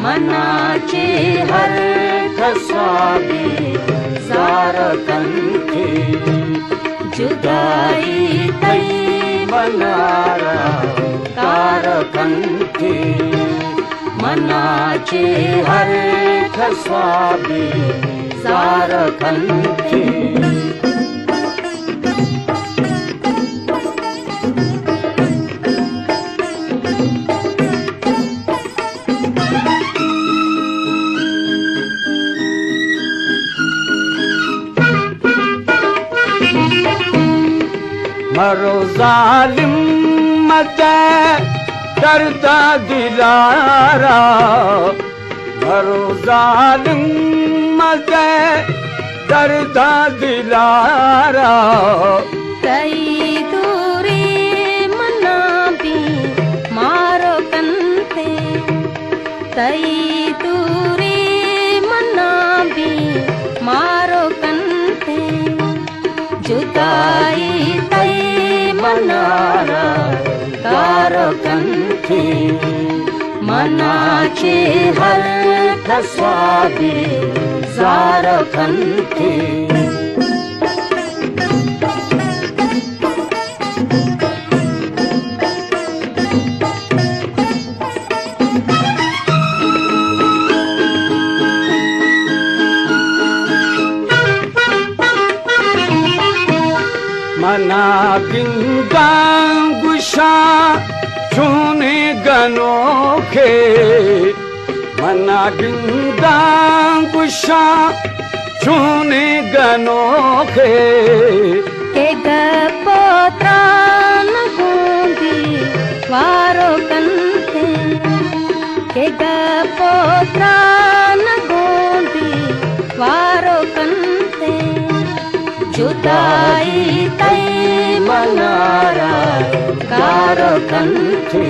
मनाचे हर खसाबी सारकंथे जुदाई तई मनारा कारकंथे मनाचे हर खसाबी सारकंथे मरो जालिम मते करता दिलारा मरो जालिम मते करता दिलारा तई दूरी मना भी मारो कंते तई दूरी मना भी मारो कंते जुदाई मनारा कारकंथे मनाचे हर खसाबी सारकंथे मना गुशा छूने गनोखे मना गुशा छूने गनोखे के गपोत्रा न गूंगी वारो कंथे के गपोत्रा न गूंगी वारो कंथे जुदाई तई मनारा कारकंथे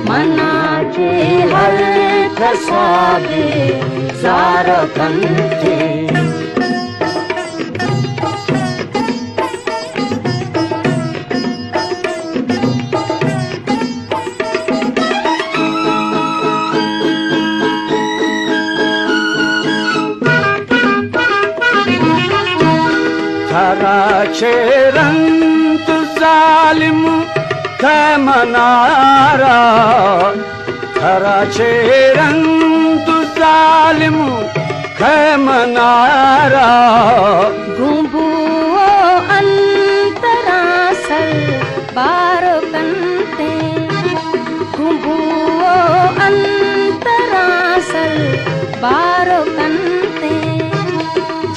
मनाचे हर खसाबी सारकंथे कराचे रंत जालिम खे मनारा कराचे रंत जालिम खे मनारा गुंबू अंतरासल बारो कंते गुंबू अंतरासल बारो कंते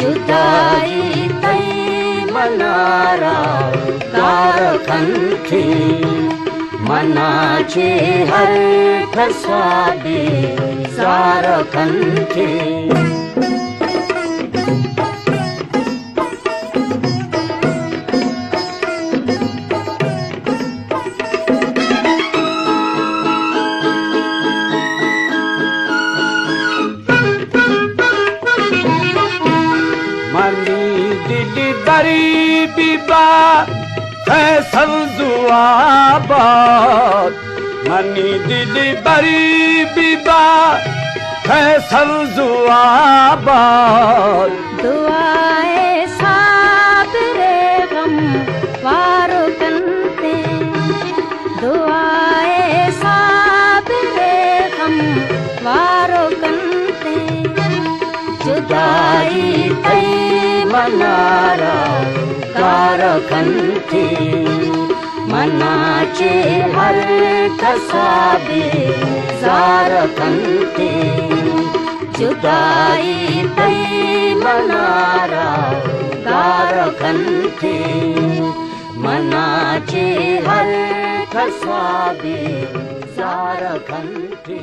जुदाई मनारा कारकंथे मनाचे हर खसाबी सारकंथे बीबा है सब्जुआबाद मनी दिली बरी बीबा है सब्जुआबाद दुआए साबरे गम वारो कंते दुआए साबरे गम वारो कंते जुदाई तई मनारा कारकंथे मनाचे हर खसाबी सारकंथे जुदाई तई मनारा कारकंथे मनाचे हर खसाबी सारकंथे।